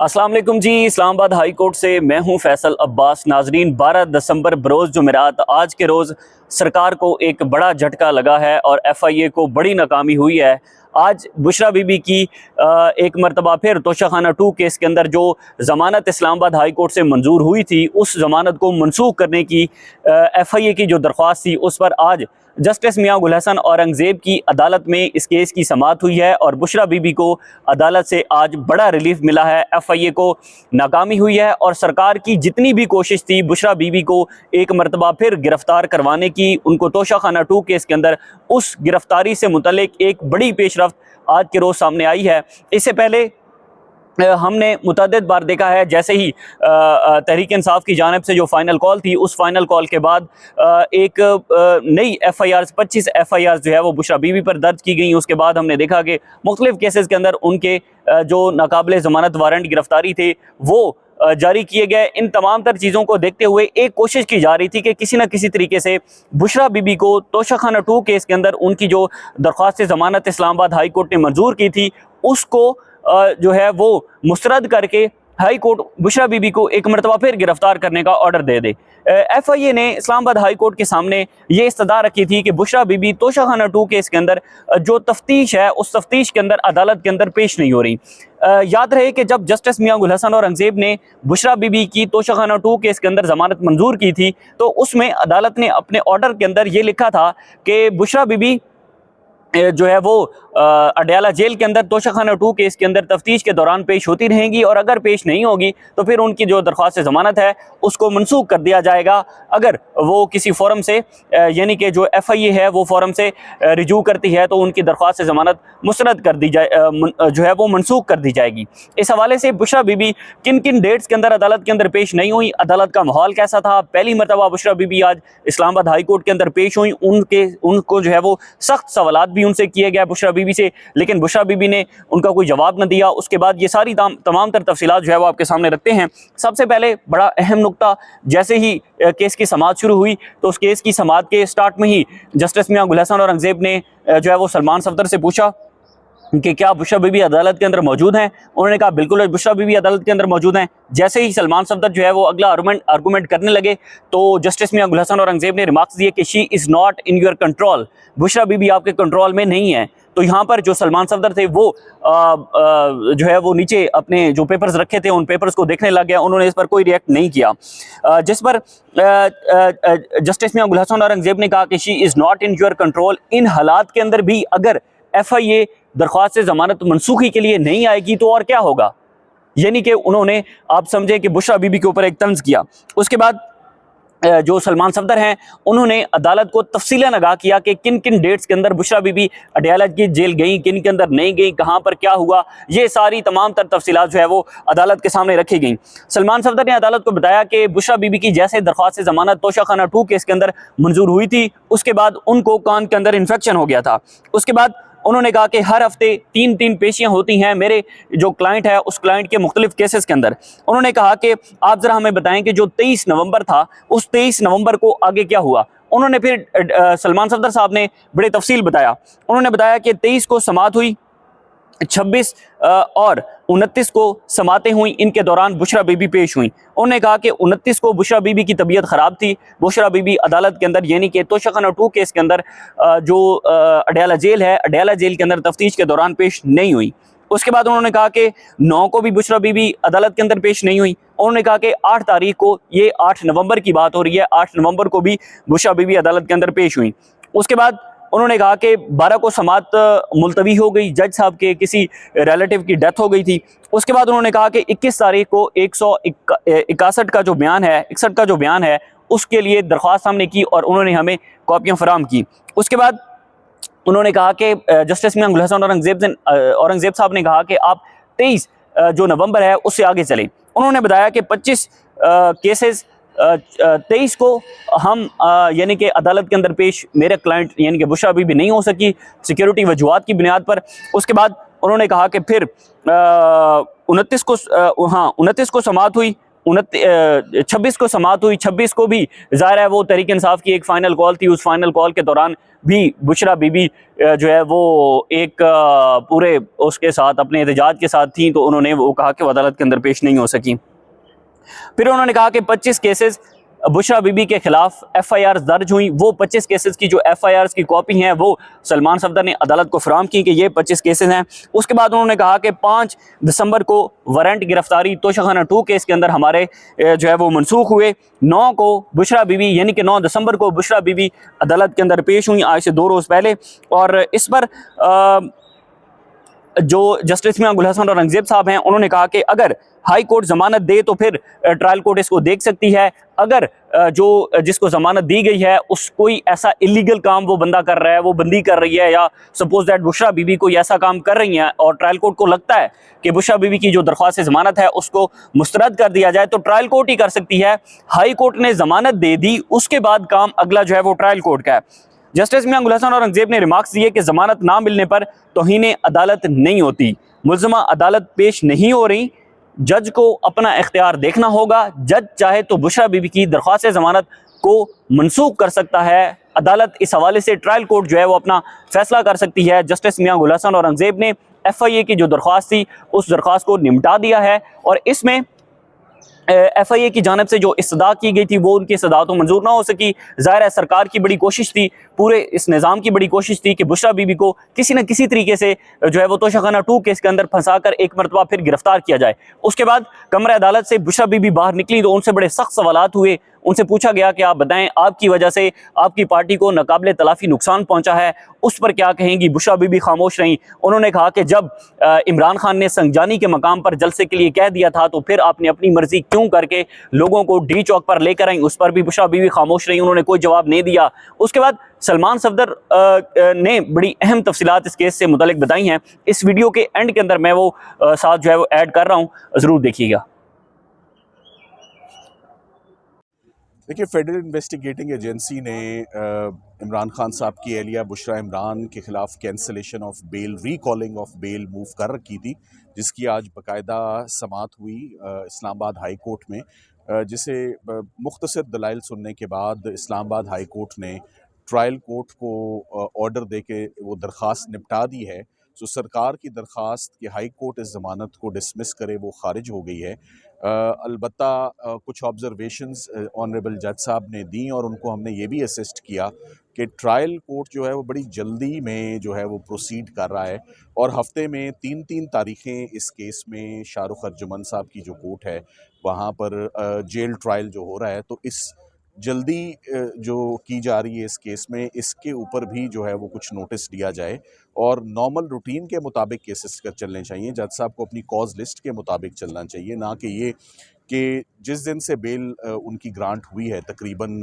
अस्सलाम वालेकुम जी। Islamabad high court से मैं हूं फैसल अब्बास। नाजरीन, 12 दिसंबर बरोज़ जुमेरात आज के रोज़ सरकार को एक बड़ा झटका लगा है और FIA को बड़ी नाकामी हुई है। आज बुशरा बीबी की एक मरतबा फिर तोशाखाना 2 केस के अंदर जो ज़मानत इस्लामाबाद हाई कोर्ट से मंजूर हुई थी, उस ज़मानत को मनसूख करने की FIA की जो दरख्वास्त थी, उस पर आज जस्टिस मियां गुल हसन औरंगज़ेब की अदालत में इस केस की समाअत हुई है और बुशरा बीबी को अदालत से आज बड़ा रिलीफ मिला है। FIA को नाकामी हुई है और सरकार की जितनी भी कोशिश थी बुशरा बीबी को एक मरतबा फिर गिरफ्तार करवाने की, उनको तोशाखाना 2 केस के अंदर उस गिरफ्तारी से मुतल्लिक एक बड़ी पेशरफ्त आज के रोज़ सामने आई है। इससे पहले हमने मुतअद्दिद बार देखा है, जैसे ही तहरीक इंसाफ की जानिब से जो फ़ाइनल कॉल थी, उस फ़ाइनल कॉल के बाद एक नई FIRs 25 FIRs जो है वो बुशरा बीबी पर दर्ज की गई। उसके बाद हमने देखा कि मुख्तलिफ़ केसेस के अंदर उनके जो नाकाबिले ज़मानत वारंट गिरफ्तारी थे वो जारी किए गए। इन तमाम तर चीज़ों को देखते हुए एक कोशिश की जा रही थी कि किसी न किसी तरीके से बुशरा बीबी को तोशाखाना 2 केस के अंदर उनकी जो दरख्वास्त ज़मानत इस्लामाबाद हाई कोर्ट ने मंजूर की थी, उसको जो है वो मुस्तरद करके हाई कोर्ट बुशरा बीबी को एक मरतबा फिर गिरफ्तार करने का ऑर्डर दे दे। FIA ने इस्लामाबाद हाई कोर्ट के सामने ये इस्तदा रखी थी कि बुशरा बीबी तोशाखाना 2 केस के अंदर जो तफ्तीश है, उस तफ्तीश के अंदर अदालत के अंदर पेश नहीं हो रही। याद रहे कि जब जस्टिस मियां गुल हसन औरंगज़ेब ने बुशरा बीबी की तोशाखाना 2 केस के अंदर ज़मानत मंजूर की थी, तो उसमें अदालत ने अपने ऑर्डर के अंदर ये लिखा था कि बुशरा बीबी जो है वो अडयाला जेल के अंदर तोशाखाना 2 केस के अंदर तफ्तीश के दौरान पेश होती रहेंगी और अगर पेश नहीं होगी तो फिर उनकी जो दरख्वास्त ज़मानत है उसको मनसूख कर दिया जाएगा। अगर वो किसी फोरम से यानी कि जो FIA है वो फोरम से रिजू करती है तो उनकी दरख्वास्त ज़मानत मुस्तरद कर दी जाए, जो है वो मनसूख कर दी जाएगी। इस हवाले से बुशरा बीबी किन किन डेट्स के अंदर अदालत के अंदर पेश नहीं हुई, अदालत का माहौल कैसा था, पहली मरतबा बुशरा बीबी आज इस्लामाबाद हाई कोर्ट के अंदर पेश हुई, उनको जो है वो सख्त सवालात भी उनसे किए गए बुशरा बीबी से, लेकिन बुशरा बीबी ने उनका कोई जवाब न दिया। उसके बाद ये सारी तमाम तर तफसीलात जो है वो आपके सामने रखते हैं। सबसे पहले बड़ा अहम नुक्ता, जैसे ही केस की समाअत शुरू हुई तो उस केस की समाअत के स्टार्ट में ही जस्टिस मियां गुल हसन औरंगज़ेब ने जो है वो सलमान सफदर से पूछा कि क्या बुशरा बीबी अदालत के अंदर मौजूद हैं। उन्होंने कहा बिल्कुल बुशरा बीबी अदालत के अंदर मौजूद हैं। जैसे ही सलमान सफदर जो है वो अगला आर्गूमेंट करने लगे तो जस्टिस मियां गुल हसन औरंगज़ेब ने रिमार्क्स दिए कि she is not in your control, Bushra Bibi आपके कंट्रोल में नहीं है। तो यहाँ पर जो सलमान सफदर थे वो जो है वो नीचे अपने जो पेपर्स रखे थे उन पेपर्स को देखने लग गया। उन्होंने इस पर कोई रिएक्ट नहीं किया, जिस पर जस्टिस मियां गुल हसन औरंगज़ेब ने कहा कि she is not in your control. इन हालात के अंदर भी अगर FIA दरख्वास्त से ज़मानत मनसूखी के लिए नहीं आएगी तो और क्या होगा, यानी कि उन्होंने आप समझे कि बुशरा बीबी के ऊपर एक तंज किया। उसके बाद जो सलमान सफदर हैं उन्होंने अदालत को तफसीलन आगाह किया कि किन किन डेट्स के अंदर बुशरा बीबी अडयाला की जेल गई, किन के अंदर नहीं गई, कहाँ पर क्या हुआ, ये सारी तमाम तर तफसीलात जो है वो अदालत के सामने रखी गई। सलमान सफदर ने अदालत को बताया कि बुशरा बीबी की जैसे दरख्वास्त से ज़मानत तोशाखाना 2 केस के अंदर मंजूर हुई थी, उसके बाद उनको कान के अंदर इन्फेक्शन हो गया था। उसके बाद उन्होंने कहा कि हर हफ्ते 3-3 पेशियां होती हैं मेरे जो क्लाइंट है उस क्लाइंट के मुख्तलिफ केसेस के अंदर। उन्होंने कहा कि आप ज़रा हमें बताएं कि जो 23 नवंबर था उस 23 नवंबर को आगे क्या हुआ। उन्होंने फिर सलमान सफदर साहब ने बड़े तफसील बताया। उन्होंने बताया कि 23 को समाअत हुई, 26 और 29 को समातें हुई, इनके दौरान बुशरा बीबी पेश हुई। उन्होंने कहा कि 29 को बुशरा बीबी की तबीयत ख़राब थी, बुशरा बीबी अदालत के अंदर यानी कि तोशाखाना 2 केस के अंदर जो अडयाला जेल है, अडयाला जेल के अंदर तफ्तीश के दौरान पेश नहीं हुई। उसके बाद उन्होंने कहा कि 9 को भी बुशरा बीबी अदालत के अंदर पेश नहीं हुई। उन्होंने कहा कि 8 तारीख को, ये 8 नवंबर की बात हो रही है, 8 नवंबर को भी बुशरा बीबी अदालत के अंदर पेश हुई। उसके बाद उन्होंने कहा कि 12 को समाअत मुलतवी हो गई, जज साहब के किसी रिलेटिव की डेथ हो गई थी। उसके बाद उन्होंने कहा कि 21 तारीख को 161 का जो बयान है, 61 का जो बयान है उसके लिए दरख्वास्त हमने की और उन्होंने हमें कॉपियाँ फराहम की। उसके बाद उन्होंने कहा कि जस्टिस मियां गुल हसन औरंगज़ेब साहब ने कहा कि आप 23 जो नवंबर है उससे आगे चलें। उन्होंने बताया कि 25 केसेस 23 को हम यानी कि अदालत के अंदर पेश मेरे क्लाइंट यानी कि बुशरा बीबी नहीं हो सकी सिक्योरिटी वजूहात की बुनियाद पर। उसके बाद उन्होंने कहा कि फिर 29 को समाअत हुई, 26 को समाअत हुई, 26 को भी ज़ाहिर है वो तहरीक इंसाफ की एक फ़ाइनल कॉल थी। उस फाइनल कॉल के दौरान भी बुशरा बीबी जो है वो एक पूरे उसके साथ अपने एहतजाज के साथ थी, तो उन्होंने वो कहा कि वो अदालत के अंदर पेश नहीं हो सकी। फिर उन्होंने कहा कि 25 केसेस बुशरा बीबी के खिलाफ FIR दर्ज हुई। वो 25 केसेस की जो FIRs की कॉपी हैं वो सलमान सफदर ने अदालत को फराहम की कि ये 25 केसेस हैं। उसके बाद उन्होंने कहा कि 5 दिसंबर को वारंट गिरफ्तारी तोशाखाना 2 केस के अंदर हमारे जो है वो मनसूख हुए। 9 को बुशरा बीबी यानी कि 9 दिसंबर को बुशरा बीबी अदालत के अंदर पेश हुई, आज से 2 रोज़ पहले। और इस पर जो जस्टिस मियां गुल हसन और औरंगजेब साहब हैं, उन्होंने कहा कि अगर हाई कोर्ट जमानत दे तो फिर ट्रायल कोर्ट इसको देख सकती है। अगर जो जिसको जमानत दी गई है उस कोई ऐसा इलीगल काम वो बंदा कर रहा है, वो बंदी कर रही है, या सपोज दैट बुशरा बीबी कोई ऐसा काम कर रही हैं और ट्रायल कोर्ट को लगता है कि बुशरा बीबी की जो दरख्वास्त जमानत है उसको मुस्तरद कर दिया जाए, तो ट्रायल कोर्ट ही कर सकती है। हाई कोर्ट ने जमानत दे दी, उसके बाद काम अगला जो है वो ट्रायल कोर्ट का है। जस्टिस मियां गुल हसन और औरंगजेब ने रिमार्क्स दिए कि जमानत ना मिलने पर तौहीन अदालत नहीं होती, मुल्ज़िमा अदालत पेश नहीं हो रही, जज को अपना इख्तियार देखना होगा। जज चाहे तो बुशरा बीबी की दरख्वास्त जमानत को मनसूख कर सकता है। अदालत इस हवाले से ट्रायल कोर्ट जो है वो अपना फैसला कर सकती है। जस्टिस मियां गुल हसन और औरंगजेब ने FIA की जो दरख्वास्त थी उस दरख्वास्त को निपटा दिया है, और इसमें FIA की जानब से जो इस्तदा की गई थी वो उनकी इस्तदा तो मंजूर ना हो सकी। ज़ाहिर है सरकार की बड़ी कोशिश थी, पूरे इस निज़ाम की बड़ी कोशिश थी कि बुशरा बीबी को किसी न किसी तरीके से जो है वो तोशाखाना 2 केस के अंदर फंसा कर एक मरतबा फिर गिरफ्तार किया जाए। उसके बाद कमरे अदालत से बुशरा बीबी बाहर निकली तो उनसे बड़े सख्त सवालात हुए। उनसे पूछा गया कि आप बताएं, आपकी वजह से आपकी पार्टी को नाकाबिले तलाफी नुकसान पहुंचा है, उस पर क्या कहेंगी। बुशरा बीबी खामोश रहीं। उन्होंने कहा कि जब इमरान खान ने संगजानी के मकाम पर जलसे के लिए कह दिया था तो फिर आपने अपनी मर्जी क्यों करके लोगों को डी चौक पर लेकर आई, उस पर भी बुशरा बीबी खामोश रही, उन्होंने कोई जवाब नहीं दिया। उसके बाद सलमान सफदर ने बड़ी अहम तफसीलात इस केस से मुतल्लिक बताई हैं। इस वीडियो के एंड के अंदर मैं वो साथ जो है वो ऐड कर रहा हूँ, ज़रूर देखिएगा। देखिए, फेडरल इन्वेस्टिगेटिंग एजेंसी ने इमरान खान साहब की एहलिया बुशरा इमरान के ख़िलाफ़ cancellation of bail, recalling of bail move कर रखी थी, जिसकी आज बाकायदा समाअत हुई इस्लामाबाद हाई कोर्ट में, जिसे मुख्तसर दलाइल सुनने के बाद इस्लामाबाद हाई कोर्ट ने ट्रायल कोर्ट को ऑर्डर दे के वो दरख्वास्त निपटा दी है। तो सरकार की दरख्वास्त कि हाई कोर्ट इस ज़मानत को डिसमिस करे वो खारिज हो गई है। अलबत्ता कुछ ऑब्जर्वेशंस ऑनरेबल जज साहब ने दी और उनको हमने ये भी असिस्ट किया कि ट्रायल कोर्ट जो है वो बड़ी जल्दी में जो है वो प्रोसीड कर रहा है, और हफ्ते में 3 तारीखें इस केस में शाहरुख अर्जुमन साहब की जो कोर्ट है वहाँ पर जेल ट्रायल जो हो रहा है, तो इस जल्दी जो की जा रही है इस केस में, इसके ऊपर भी जो है वो कुछ नोटिस दिया जाए और नॉर्मल रूटीन के मुताबिक केसेस कर चलने चाहिए। जज साहब को अपनी कॉज लिस्ट के मुताबिक चलना चाहिए, ना कि ये कि जिस दिन से बेल उनकी ग्रांट हुई है तकरीबन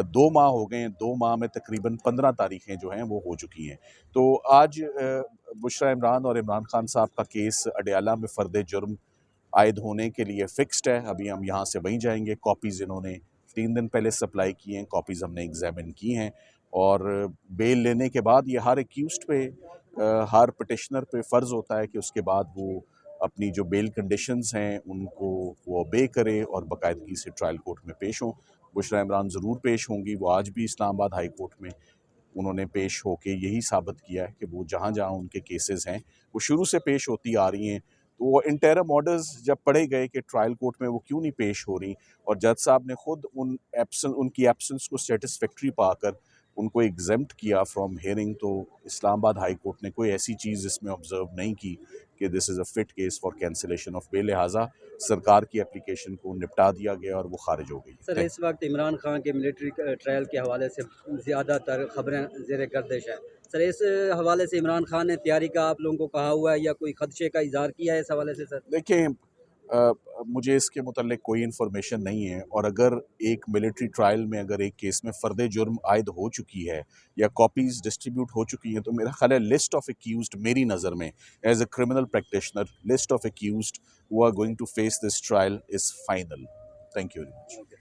2 माह हो गए हैं, 2 माह में तकरीबन 15 तारीखें जो हैं वो हो चुकी हैं। तो आज बुशरा इमरान और इमरान खान साहब का केस अडयाला में फ़र्द जुर्म आयद होने के लिए फ़िक्स्ड है। अभी हम यहाँ से वहीं जाएंगे। कॉपीज़ इन्होंने 3 दिन पहले सप्लाई की हैं, कॉपीज़ हमने एग्जामिन की हैं, और बेल लेने के बाद ये हर एक्यूज्ड पे, हर पिटिशनर पे फ़र्ज़ होता है कि उसके बाद वो अपनी जो बेल कंडीशंस हैं उनको वो ओबे करे और बाकायदगी से ट्रायल कोर्ट में पेश हों। बुशरा इमरान ज़रूर पेश होंगी। वो आज भी इस्लामाबाद हाई कोर्ट में उन्होंने पेश होके यही साबित किया है कि वो जहाँ जहाँ उनके केसेस हैं वो शुरू से पेश होती आ रही हैं। तो वो इंटरम ऑर्डर्स जब पढ़े गए कि ट्रायल कोर्ट में वो क्यों नहीं पेश हो रही, और जज साहब ने खुद उनकी एब्सेंस को सेटिस्फैक्ट्री पाकर उनको एग्जेम्प्ट किया फ्रॉम हेयरिंग, तो इस्लामाबाद हाई कोर्ट ने कोई ऐसी चीज़ इसमें ऑब्जर्व नहीं की कि this is a fit case for cancellation of bail, लिहाजा सरकार की एप्लीकेशन को निपटा दिया गया और वो खारिज हो गई। सर, इस वक्त इमरान खान के मिलिट्री ट्रायल के हवाले से ज़्यादातर खबरें ज़ेर गर्दिश है। सर, इस हवाले से इमरान खान ने तैयारी का आप लोगों को कहा हुआ है या कोई खदशे का इजहार किया है इस हवाले से? सर देखिए, मुझे इसके मुतल्लिक कोई इन्फॉर्मेशन नहीं है, और अगर एक मिलिट्री ट्रायल में अगर एक केस में फ़र्द जुर्म आयद हो चुकी है या कॉपीज़ डिस्ट्रीब्यूट हो चुकी हैं, तो मेरा ख्याल है लिस्ट ऑफ एक्यूज्ड, मेरी नज़र में as a criminal practitioner, list of accused who are going to face this trial is final. Thank you very much.